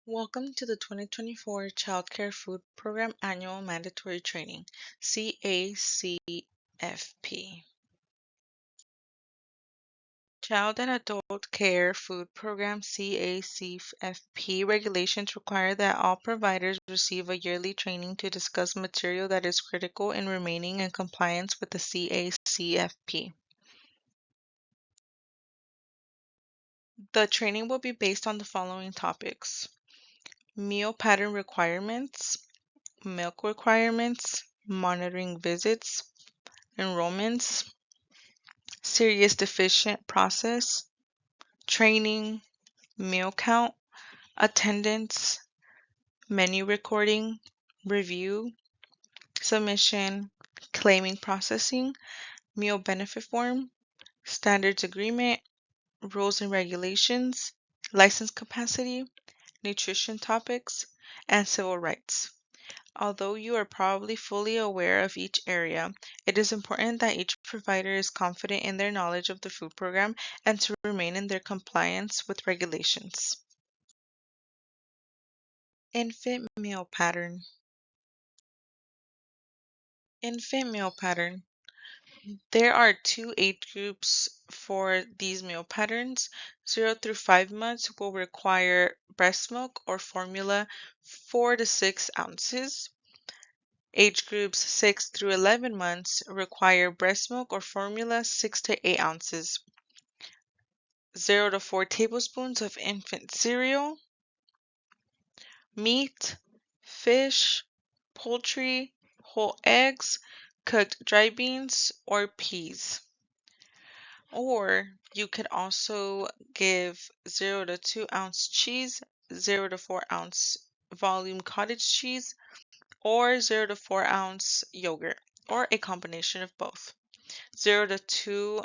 Welcome to the 2024 Child Care Food Program Annual Mandatory Training, CACFP. Child and Adult Care Food Program CACFP regulations require that all providers receive a yearly training to discuss material that is critical in remaining in compliance with the CACFP. The training will be based on the following topics: meal pattern requirements, milk requirements, monitoring visits, enrollments, serious deficient process, training, meal count, attendance, menu recording, review, submission, claiming processing, meal benefit form, standards agreement, rules and regulations, license capacity, nutrition topics, and civil rights. Although you are probably fully aware of each area, it is important that each provider is confident in their knowledge of the food program and to remain in their compliance with regulations. Infant meal pattern. Infant meal pattern. There are two age groups for these meal patterns. 0 through 5 months will require breast milk or formula 4 to 6 ounces. Age groups 6 through 11 months require breast milk or formula 6 to 8 ounces, 0 to 4 tablespoons of infant cereal, meat, fish, poultry, whole eggs, cooked dry beans, or peas. Or you could also give 0 to 2 ounce cheese, 0 to 4 ounce volume cottage cheese, or 0 to 4 ounce yogurt, or a combination of both. 0 to 2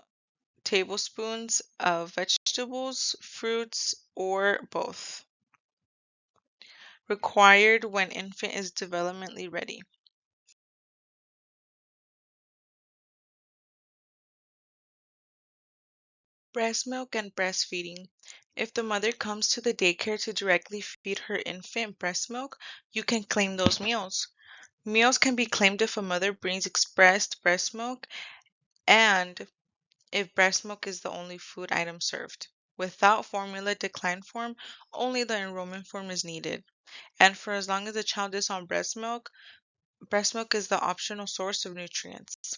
tablespoons of vegetables, fruits, or both. Required when infant is developmentally ready. Breast milk and breastfeeding. If the mother comes to the daycare to directly feed her infant breast milk, you can claim those meals. Meals can be claimed if a mother brings expressed breast milk and if breast milk is the only food item served. Without formula decline form, only the enrollment form is needed. And for as long as the child is on breast milk is the optional source of nutrients.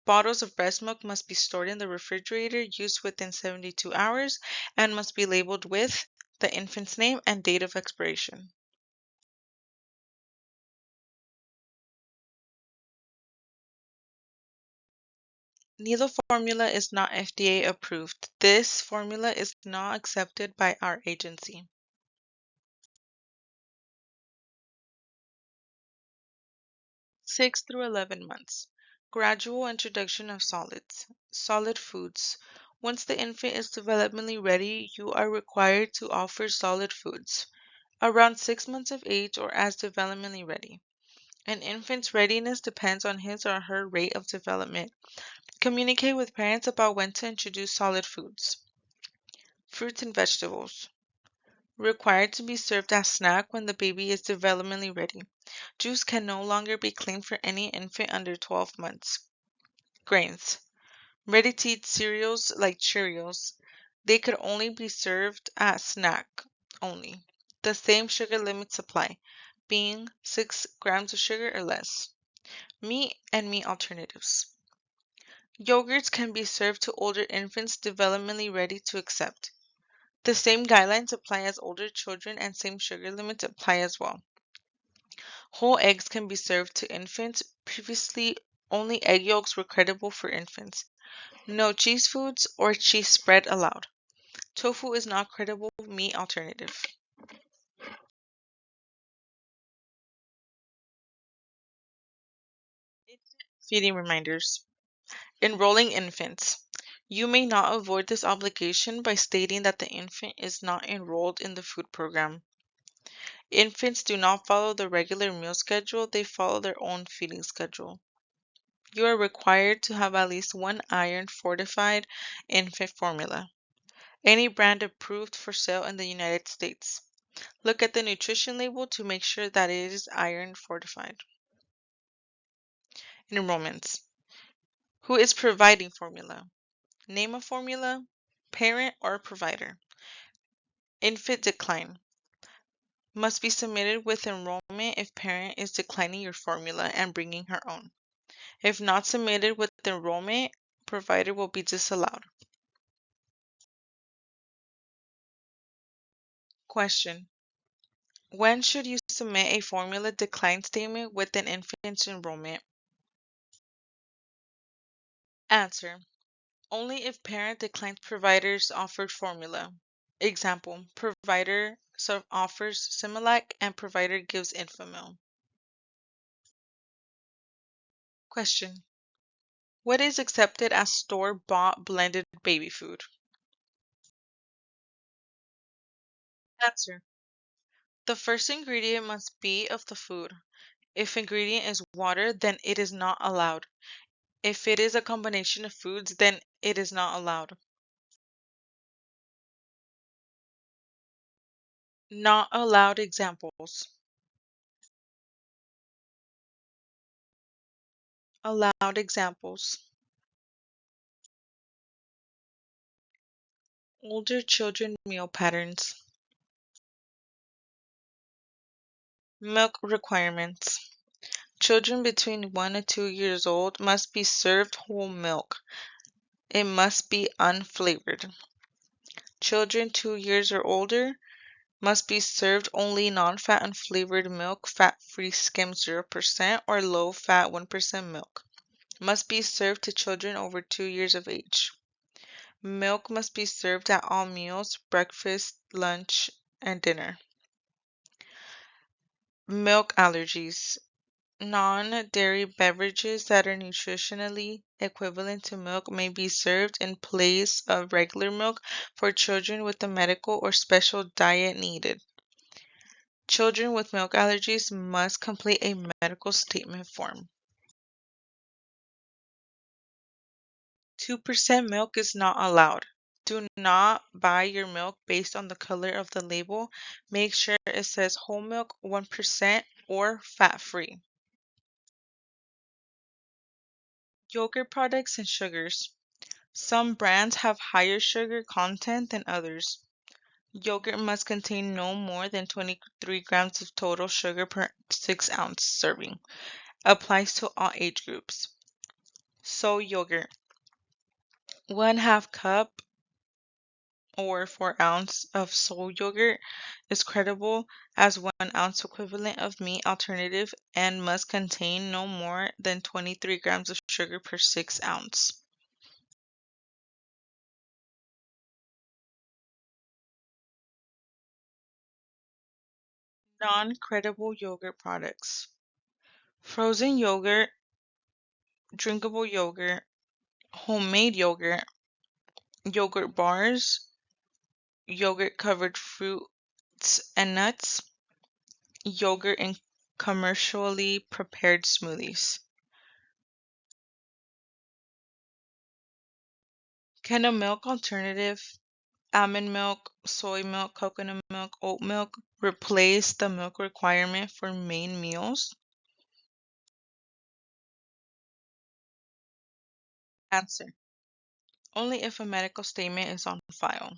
Bottles of breast milk must be stored in the refrigerator, used within 72 hours, and must be labeled with the infant's name and date of expiration. Needle formula is not FDA approved. This formula is not accepted by our agency. 6 through 11 months. Gradual introduction of solids. Solid foods. Once the infant is developmentally ready, you are required to offer solid foods. Around 6 months of age or as developmentally ready. An infant's readiness depends on his or her rate of development. Communicate with parents about when to introduce solid foods. Fruits and vegetables. Required to be served as snack when the baby is developmentally ready. Juice can no longer be claimed for any infant under 12 months. Grains. Ready-to-eat cereals like Cheerios. They could only be served as snack only. The same sugar limits apply, being 6 grams of sugar or less. Meat and meat alternatives. Yogurts can be served to older infants developmentally ready to accept. The same guidelines apply as older children and same sugar limits apply as well. Whole eggs can be served to infants. Previously, only egg yolks were credible for infants. No cheese foods or cheese spread allowed. Tofu is not credible meat alternative. Feeding reminders. Enrolling infants. You may not avoid this obligation by stating that the infant is not enrolled in the food program. Infants do not follow the regular meal schedule, they follow their own feeding schedule. You are required to have at least one iron fortified infant formula, any brand approved for sale in the United States. Look at the nutrition label to make sure that it is iron fortified. Enrollments. Who is providing formula? Name of formula, parent or provider. Infant decline. Must be submitted with enrollment if parent is declining your formula and bringing her own. If not submitted with enrollment, provider will be disallowed. Question. When should you submit a formula decline statement with an infant's enrollment? Answer. Only if parent declines provider's offered formula. Example, provider offers Similac and provider gives Enfamil. Question. What is accepted as store-bought blended baby food? Answer. The first ingredient must be of the food. If ingredient is water, then it is not allowed. If it is a combination of foods, then it is not allowed. Not allowed examples. Allowed examples. Older children meal patterns. Milk requirements. Children between 1 and 2 years old must be served whole milk. It must be unflavored. Children 2 years or older must be served only non-fat unflavored milk, fat-free skim 0% or low-fat 1% milk. Must be served to children over 2 years of age. Milk must be served at all meals, breakfast, lunch, and dinner. Milk allergies. Non-dairy beverages that are nutritionally equivalent to milk may be served in place of regular milk for children with a medical or special diet needed. Children with milk allergies must complete a medical statement form. 2% milk is not allowed. Do not buy your milk based on the color of the label. Make sure it says whole milk 1% or fat-free. Yogurt products and sugars. Some brands have higher sugar content than others. Yogurt must contain no more than 23 grams of total sugar per 6-ounce serving. Applies to all age groups. Soy yogurt. 1/2 cup or 4 ounce of soy yogurt is credible as 1 ounce equivalent of meat alternative and must contain no more than 23 grams of sugar per 6 ounce. Non-credible yogurt products. Frozen yogurt, drinkable yogurt, homemade yogurt, yogurt bars, yogurt covered fruits and nuts, yogurt in commercially prepared smoothies. Can a milk alternative, almond milk, soy milk, coconut milk, oat milk, replace the milk requirement for main meals? Answer. Only if a medical statement is on file.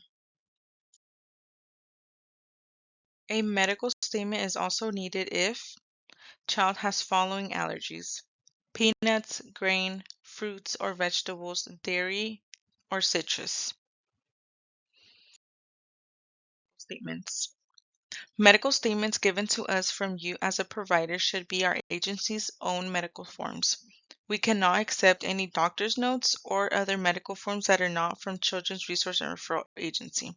A medical statement is also needed if child has following allergies: peanuts, grain, fruits or vegetables, dairy, or citrus. Statements. Medical statements given to us from you as a provider should be our agency's own medical forms. We cannot accept any doctor's notes or other medical forms that are not from Children's Resource and Referral Agency.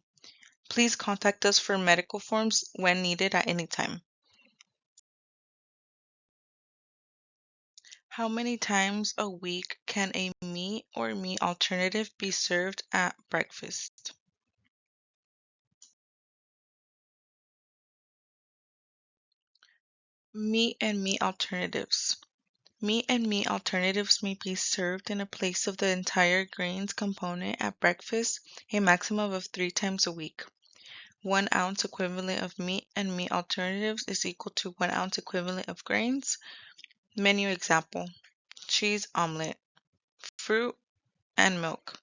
Please contact us for medical forms when needed at any time. How many times a week can a meat or meat alternative be served at breakfast? Meat and meat alternatives. Meat and meat alternatives may be served in a place of the entire grains component at breakfast a maximum of 3 times a week. 1 ounce equivalent of meat and meat alternatives is equal to 1 ounce equivalent of grains. Menu example: cheese omelet, fruit and milk,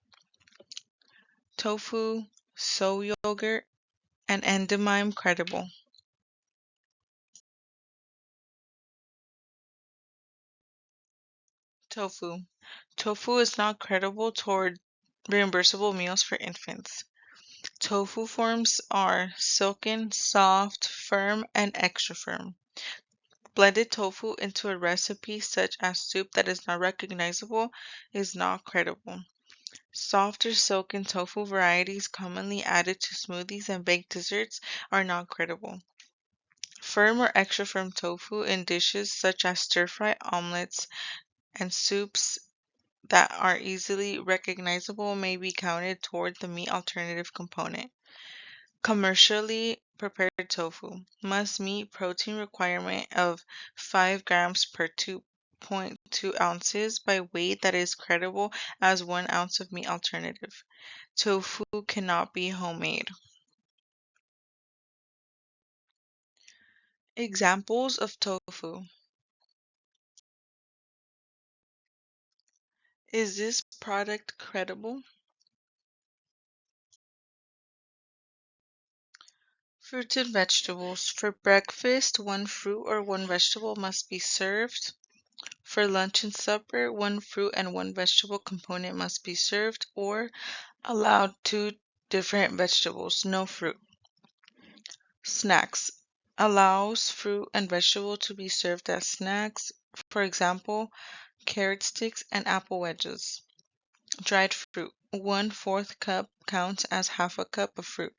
tofu, soy yogurt, and endymium credible. Tofu. Tofu is not credible toward reimbursable meals for infants. Tofu forms are silken, soft, firm, and extra firm. Blended tofu into a recipe such as soup that is not recognizable is not credible. Soft or silken tofu varieties commonly added to smoothies and baked desserts are not credible. Firm or extra firm tofu in dishes such as stir-fry omelets and soups that are easily recognizable may be counted toward the meat alternative component. Commercially prepared tofu must meet protein requirement of 5 grams per 2.2 ounces by weight that is credible as 1 ounce of meat alternative. Tofu cannot be homemade. Examples of tofu. Is this product credible? Fruits and vegetables. For breakfast, 1 fruit or 1 vegetable must be served. For lunch and supper, 1 fruit and 1 vegetable component must be served or allowed 2 different vegetables, no fruit. Snacks. Allows fruit and vegetable to be served as snacks. For example, carrot sticks and apple wedges. Dried fruit. 1/4 cup counts as half a cup of fruit.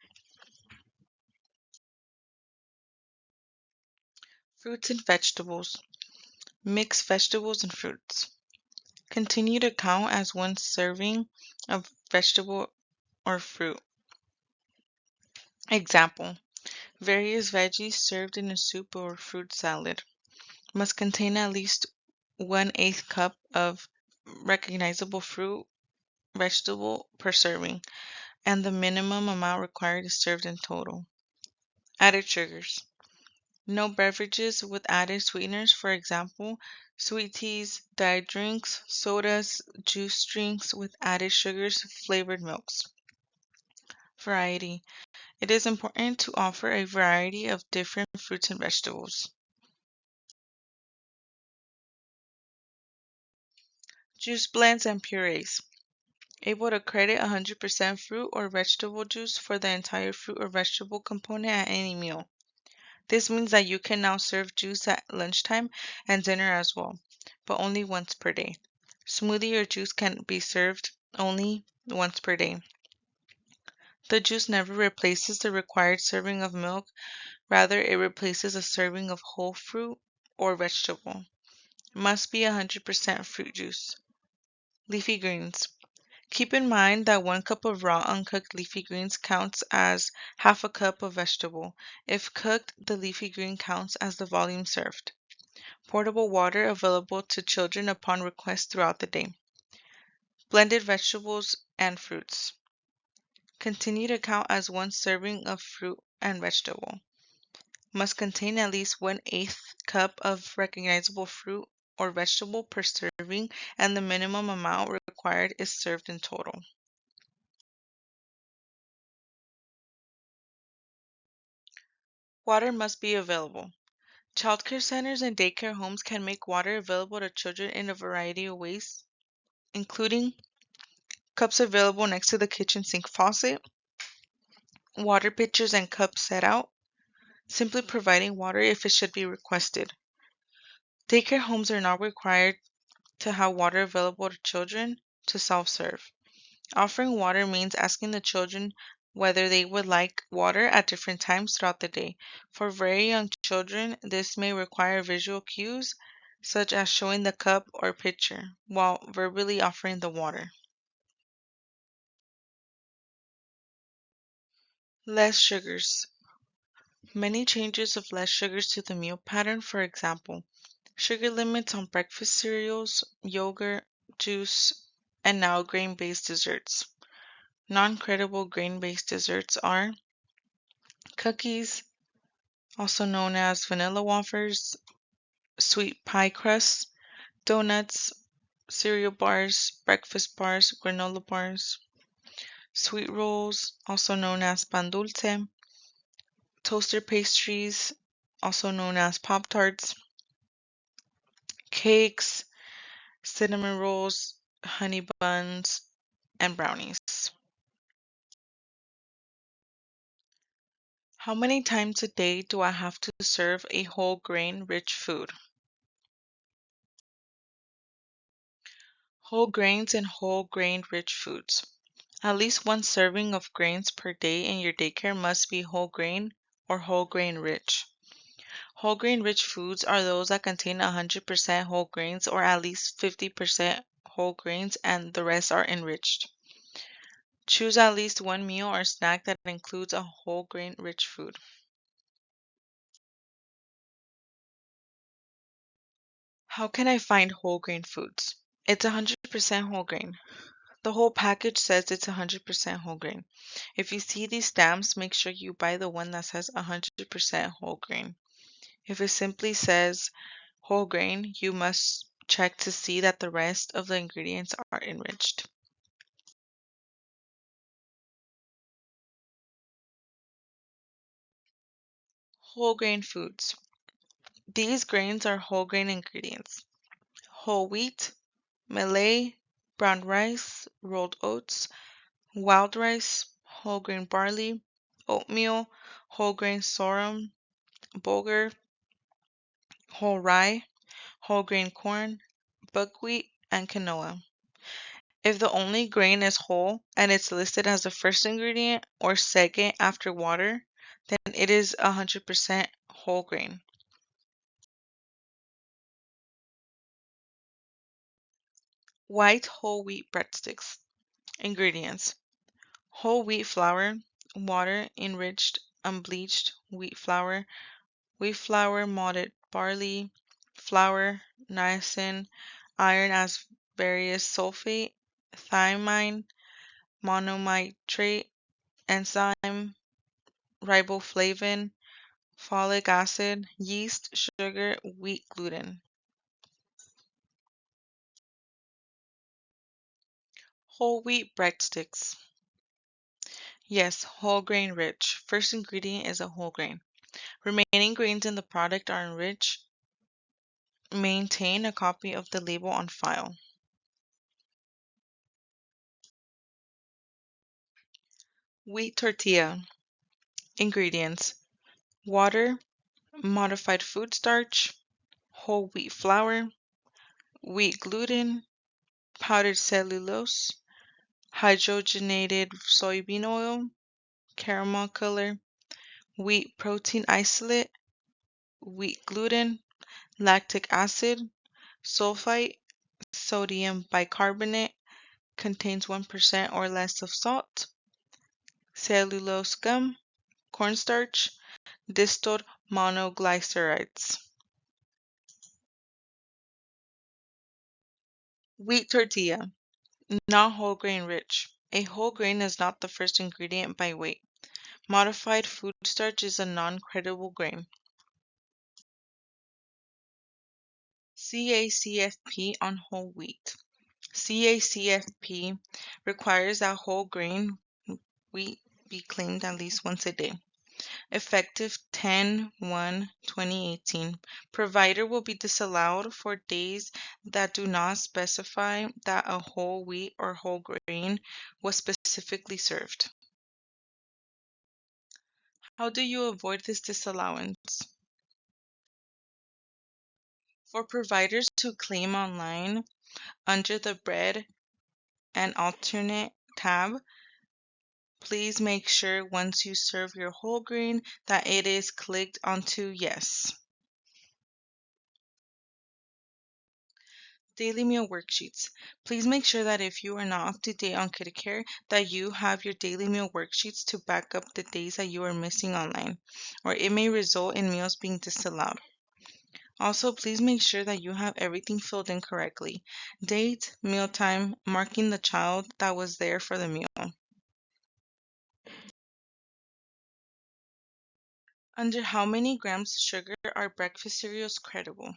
Fruits and vegetables. Mix vegetables and fruits. Continue to count as 1 serving of vegetable or fruit. Example: various veggies served in a soup or fruit salad must contain at least 1/8 cup of recognizable fruit vegetable per serving, and the minimum amount required is served in total. Added sugars. No beverages with added sweeteners, for example, sweet teas, diet drinks, sodas, juice drinks with added sugars, flavored milks. Variety. It is important to offer a variety of different fruits and vegetables. Juice blends and purees. Able to credit 100% fruit or vegetable juice for the entire fruit or vegetable component at any meal. This means that you can now serve juice at lunchtime and dinner as well, but only once per day. Smoothie or juice can be served only once per day. The juice never replaces the required serving of milk, rather it replaces a serving of whole fruit or vegetable. Must be 100% fruit juice. Leafy greens. Keep in mind that 1 cup of raw uncooked leafy greens counts as half a cup of vegetable. If cooked, the leafy green counts as the volume served. Portable water available to children upon request throughout the day. Blended vegetables and fruits. Continue to count as 1 serving of fruit and vegetable. Must contain at least 1/8 cup of recognizable fruit or vegetable per serving, and the minimum amount required is served in total. Water must be available. Childcare centers and daycare homes can make water available to children in a variety of ways, including cups available next to the kitchen sink faucet, water pitchers and cups set out, simply providing water if it should be requested. Daycare homes are not required to have water available to children to self-serve. Offering water means asking the children whether they would like water at different times throughout the day. For very young children, this may require visual cues, such as showing the cup or pitcher, while verbally offering the water. Less sugars. Many changes of less sugars to the meal pattern, for example, sugar limits on breakfast cereals, yogurt, juice, and now grain-based desserts. Non-credible grain-based desserts are cookies, also known as vanilla wafers, sweet pie crust, donuts, cereal bars, breakfast bars, granola bars, sweet rolls, also known as pan dulce, toaster pastries, also known as Pop Tarts, cakes, cinnamon rolls, honey buns, and brownies. How many times a day do I have to serve a whole grain rich food? Whole grains and whole grain rich foods. At least one serving of grains per day in your daycare must be whole grain or whole grain rich. Whole grain rich foods are those that contain 100% whole grains or at least 50% whole grains and the rest are enriched. Choose at least one meal or snack that includes a whole grain rich food. How can I find whole grain foods? It's 100% whole grain. The whole package says it's 100% whole grain. If you see these stamps, make sure you buy the one that says 100% whole grain. If it simply says whole grain, you must check to see that the rest of the ingredients are enriched. Whole grain foods. These grains are whole grain ingredients. Whole wheat, millet, brown rice, rolled oats, wild rice, whole grain barley, oatmeal, whole grain sorghum, bulgur, whole rye, whole grain corn, buckwheat, and quinoa. If the only grain is whole and it's listed as the first ingredient or second after water, then it is 100% whole grain. White whole wheat breadsticks. Ingredients: whole wheat flour, water, enriched, unbleached wheat flour, malted barley, flour, niacin, iron as various sulfate, thiamine, mononitrate, enzyme, riboflavin, folic acid, yeast, sugar, wheat gluten. Whole wheat breadsticks. Yes, whole grain rich. First ingredient is a whole grain. Remaining grains in the product are enriched. Maintain a copy of the label on file. Wheat tortilla. Ingredients: water, modified food starch, whole wheat flour, wheat gluten, powdered cellulose, hydrogenated soybean oil, caramel color, wheat protein isolate, wheat gluten, lactic acid, sulfite, sodium bicarbonate, contains 1% or less of salt, cellulose gum, cornstarch, distilled monoglycerides. Wheat tortilla, not whole grain rich. A whole grain is not the first ingredient by weight. Modified food starch is a non-credible grain. CACFP on whole wheat. CACFP requires that whole grain wheat be cleaned at least once a day. Effective 10/1/2018. Provider will be disallowed for days that do not specify that a whole wheat or whole grain was specifically served. How do you avoid this disallowance? For providers to claim online, under the Bread and Alternate tab, please make sure once you serve your whole grain that it is clicked onto Yes. Daily meal worksheets. Please make sure that if you are not up to date on KidCare, that you have your daily meal worksheets to back up the days that you are missing online, or it may result in meals being disallowed. Also, please make sure that you have everything filled in correctly. Date, meal time, marking the child that was there for the meal. Under how many grams of sugar are breakfast cereals credible?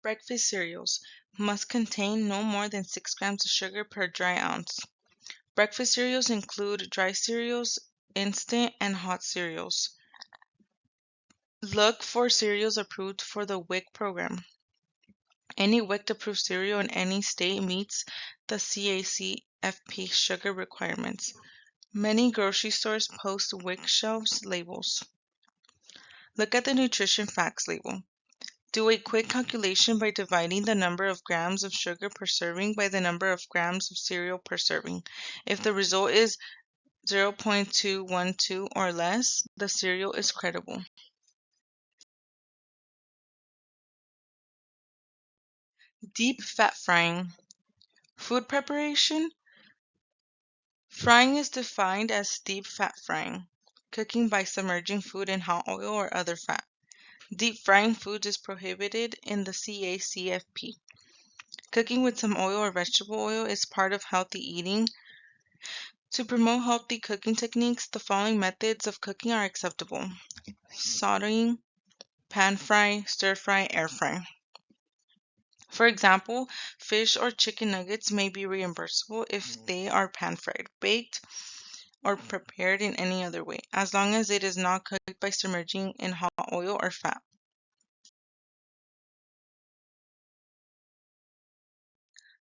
Breakfast cereals must contain no more than 6 grams of sugar per dry ounce. Breakfast cereals include dry cereals, instant, and hot cereals. Look for cereals approved for the WIC program. Any WIC-approved cereal in any state meets the CACFP sugar requirements. Many grocery stores post WIC shelves labels. Look at the nutrition facts label. Do a quick calculation by dividing the number of grams of sugar per serving by the number of grams of cereal per serving. If the result is 0.212 or less, the cereal is credible. Deep fat frying. Food preparation. Frying is defined as deep fat frying, cooking by submerging food in hot oil or other fat. Deep frying foods is prohibited in the CACFP. Cooking with some oil or vegetable oil is part of healthy eating. To promote healthy cooking techniques, the following methods of cooking are acceptable: sauteing, pan fry, stir fry, air fry. For example, fish or chicken nuggets may be reimbursable if they are pan fried, baked, or prepared in any other way, as long as it is not cooked by submerging in hot oil or fat.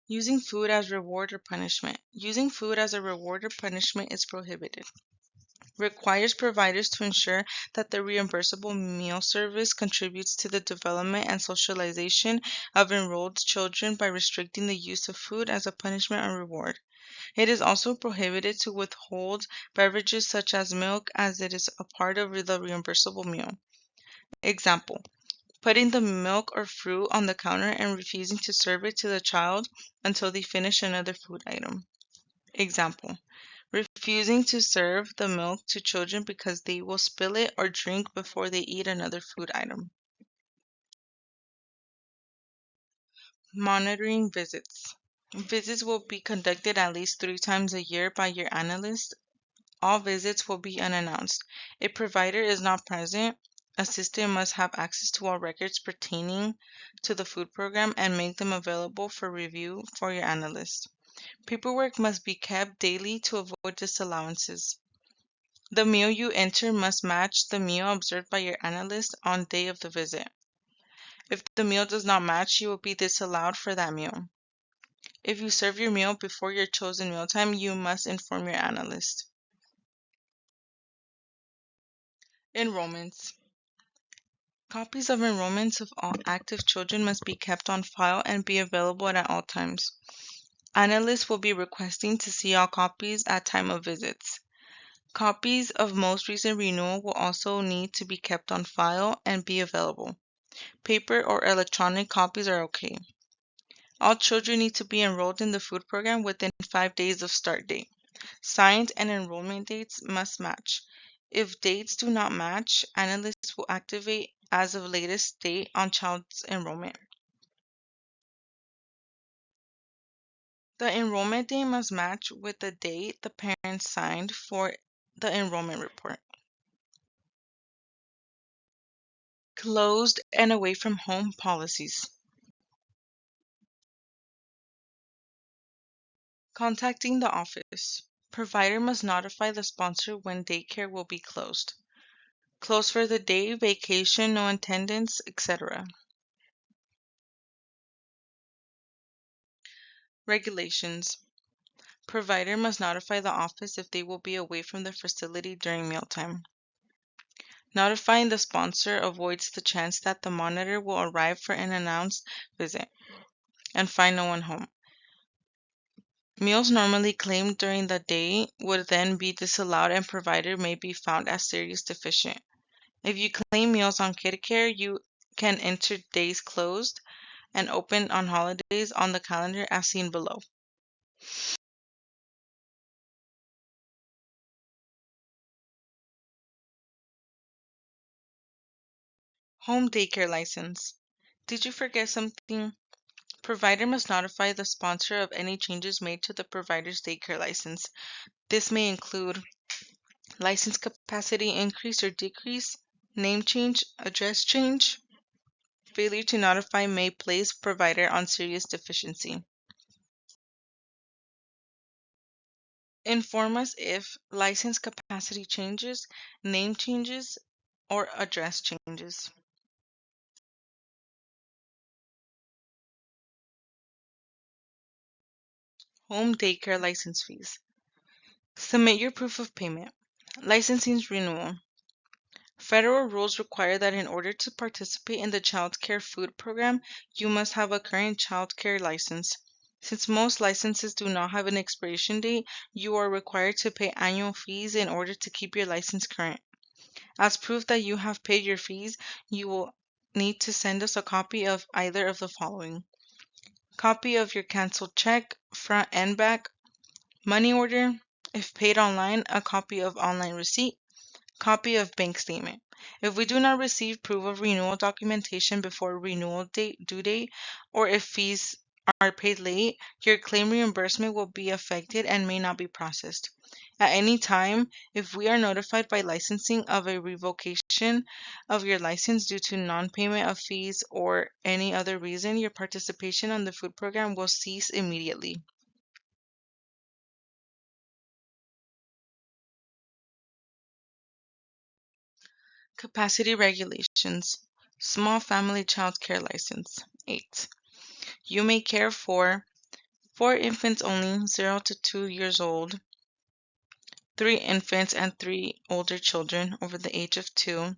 Using food as reward or punishment. Using food as a reward or punishment is prohibited. Requires providers to ensure that the reimbursable meal service contributes to the development and socialization of enrolled children by restricting the use of food as a punishment or reward. It is also prohibited to withhold beverages such as milk as it is a part of the reimbursable meal. Example: putting the milk or fruit on the counter and refusing to serve it to the child until they finish another food item. Example: refusing to serve the milk to children because they will spill it or drink before they eat another food item. Monitoring visits. Visits will be conducted at least 3 times a year by your analyst. All visits will be unannounced. If provider is not present, assistant must have access to all records pertaining to the food program and make them available for review for your analyst. Paperwork must be kept daily to avoid disallowances. The meal you enter must match the meal observed by your analyst on day of the visit. If the meal does not match, you will be disallowed for that meal. If you serve your meal before your chosen mealtime, you must inform your analyst. Enrollments. Copies of enrollments of all active children must be kept on file and be available at all times. Analysts will be requesting to see all copies at time of visits. Copies of most recent renewal will also need to be kept on file and be available. Paper or electronic copies are okay. All children need to be enrolled in the food program within 5 days of start date. Signed and enrollment dates must match. If dates do not match, analysts will activate as of latest date on child's enrollment. The enrollment date must match with the date the parents signed for the enrollment report. Closed and away from home policies. Contacting the office. Provider must notify the sponsor when daycare will be closed. Closed for the day, vacation, no attendance, etc. Regulations. Provider must notify the office if they will be away from the facility during mealtime. Notifying the sponsor avoids the chance that the monitor will arrive for an announced visit and find no one home. Meals normally claimed during the day would then be disallowed and provider may be found as serious deficient. If you claim meals on KidCare, you can enter days closed and open on holidays on the calendar as seen below. Home daycare license. Did you forget something? Provider must notify the sponsor of any changes made to the provider's daycare license. This may include license capacity increase or decrease, name change, address change, failure to notify may place provider on serious deficiency. Inform us if license capacity changes, name changes, or address changes. Home daycare license fees. Submit your proof of payment. Licensing renewal. Federal rules require that in order to participate in the Child Care Food Program, you must have a current child care license. Since most licenses do not have an expiration date, you are required to pay annual fees in order to keep your license current. As proof that you have paid your fees, you will need to send us a copy of either of the following: copy of your canceled check, front and back, money order, if paid online, a copy of online receipt, copy of bank statement. If we do not receive proof of renewal documentation before renewal due date, or if fees are paid late, your claim reimbursement will be affected and may not be processed. At any time, if we are notified by licensing of a revocation of your license due to non-payment of fees or any other reason, your participation on the food program will cease immediately. Capacity regulations. Small family child care license. 8. You may care for 4 infants only, 0 to 2 years old, 3 infants and 3 older children over the age of 2,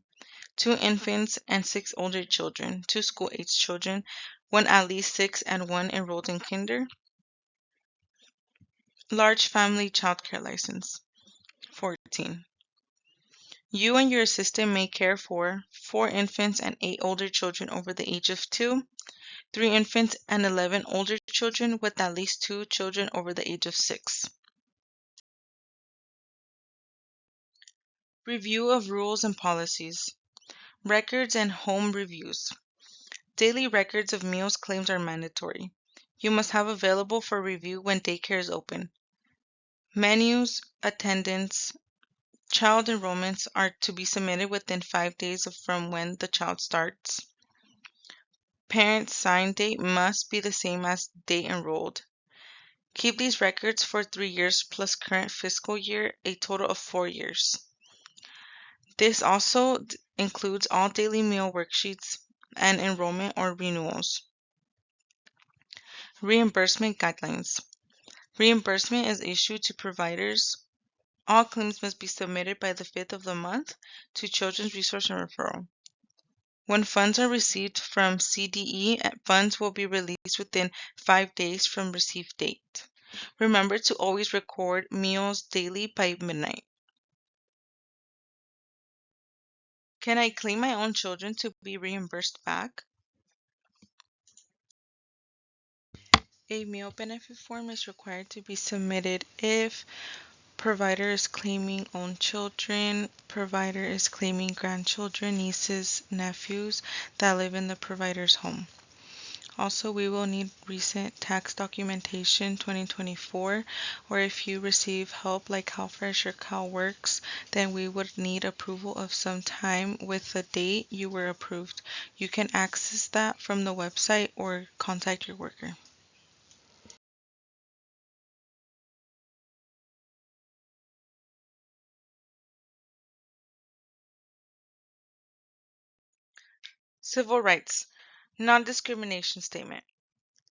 2 infants and 6 older children, 2 school-age children, 1 at least 6 and 1 enrolled in kinder. Large family child care license. 14. You and your assistant may care for 4 infants and 8 older children over the age of 2, 3 infants and 11 older children with at least 2 children over the age of 6. Review of rules and policies. Records and home reviews. Daily records of meals claims are mandatory. You must have available for review when daycare is open. Menus, attendance, child enrollments are to be submitted within 5 days from when the child starts. Parent sign date must be the same as date enrolled. Keep these records for 3 years plus current fiscal year, a total of 4 years. This also includes all daily meal worksheets and enrollment or renewals. Reimbursement guidelines. Reimbursement is issued to providers. All claims must be submitted by the 5th of the month to Children's Resource and Referral. When funds are received from CDE, funds will be released within 5 days from receipt date. Remember to always record meals daily by midnight. Can I claim my own children to be reimbursed back? A meal benefit form is required to be submitted if provider is claiming own children, provider is claiming grandchildren, nieces, nephews that live in the provider's home. Also, we will need recent tax documentation 2024, or if you receive help like CalFresh or CalWorks, then we would need approval of some time with the date you were approved. You can access that from the website or contact your worker. Civil rights, non-discrimination statement.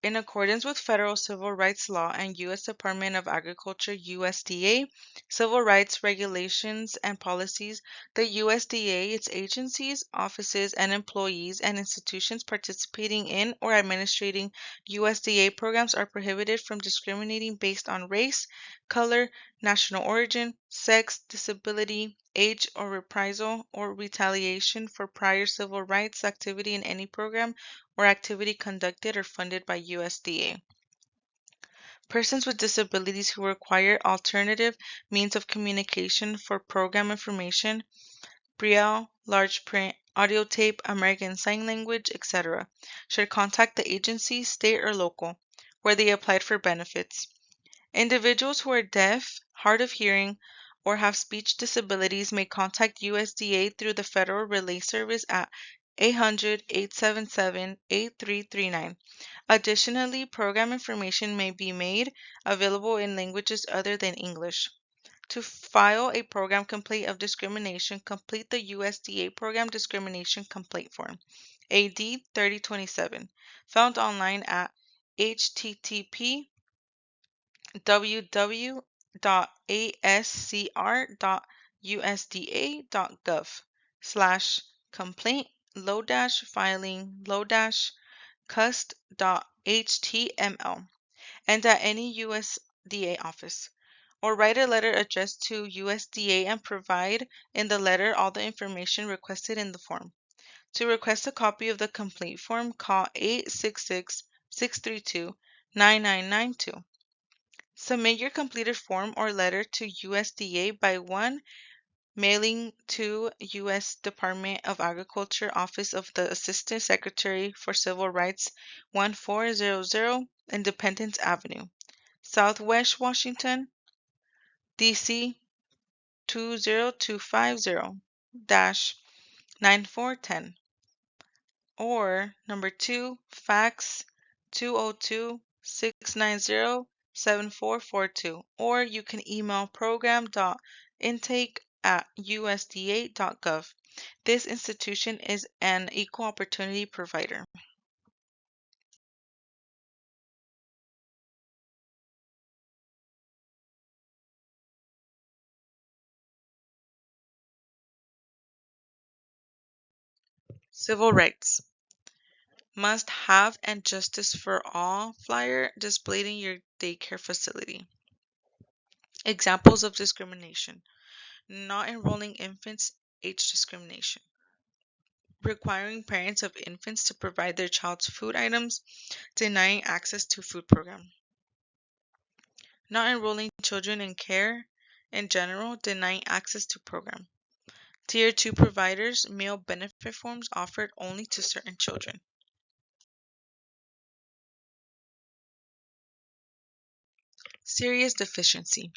In accordance with federal civil rights law and U.S. Department of Agriculture (USDA) civil rights regulations and policies, the USDA, its agencies, offices, and employees and institutions participating in or administrating USDA programs are prohibited from discriminating based on race, color, national origin, sex, disability, age, or reprisal or retaliation for prior civil rights activity in any program or activity conducted or funded by USDA. Persons with disabilities who require alternative means of communication for program information, Braille, large print, audio tape, American Sign Language, etc., should contact the agency, state or local, where they applied for benefits. Individuals who are deaf, hard of hearing, or have speech disabilities may contact USDA through the Federal Relay Service at 800-877-8339. Additionally, program information may be made available in languages other than English. To file a program complaint of discrimination, complete the USDA Program Discrimination Complaint Form, AD 3027, found online at http://complaint-filing-cust.html, and at any USDA office, or write a letter addressed to USDA and provide in the letter all the information requested in the form. To request a copy of the complaint form, call 866-632-9992. Submit your completed form or letter to USDA by 1, mailing to U.S. Department of Agriculture, Office of the Assistant Secretary for Civil Rights, 1400 Independence Avenue, Southwest Washington, D.C. 20250-9410, or number 2, fax 202-690-7442, or you can email program.intake@usda.gov. This institution is an equal opportunity provider. Civil rights. Must have and justice for all flyer displayed in your daycare facility. Examples of discrimination. Not enrolling infants, age discrimination. Requiring parents of infants to provide their child's food items, denying access to food program. Not enrolling children in care in general, denying access to program. Tier 2 providers, meal benefit forms offered only to certain children. Serious deficiency.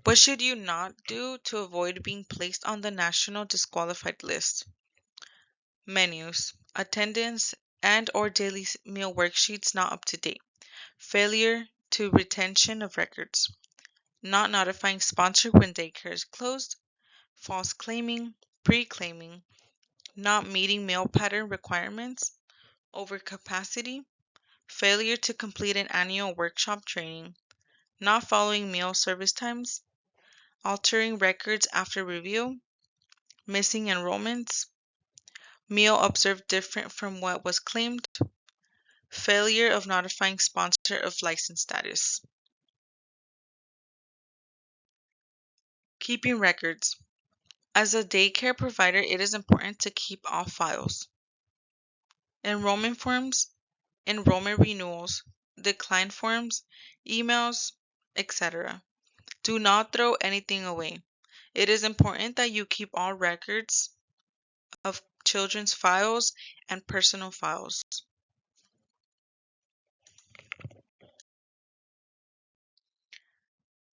What should you not do to avoid being placed on the national disqualified list? Menus, attendance, and or daily meal worksheets not up to date. Failure to retention of records. Not notifying sponsor when daycare is closed. False claiming, pre-claiming. Not meeting meal pattern requirements. Overcapacity. Failure to complete an annual workshop training. Not following meal service times. Altering records after review. Missing enrollments. Meal observed different from what was claimed. Failure of notifying sponsor of license status. Keeping records. As a daycare provider, it is important to keep all files. Enrollment forms, enrollment renewals, decline forms, emails, etc. Do not throw anything away. It is important that you keep all records of children's files and personal files.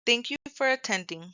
Thank you for attending.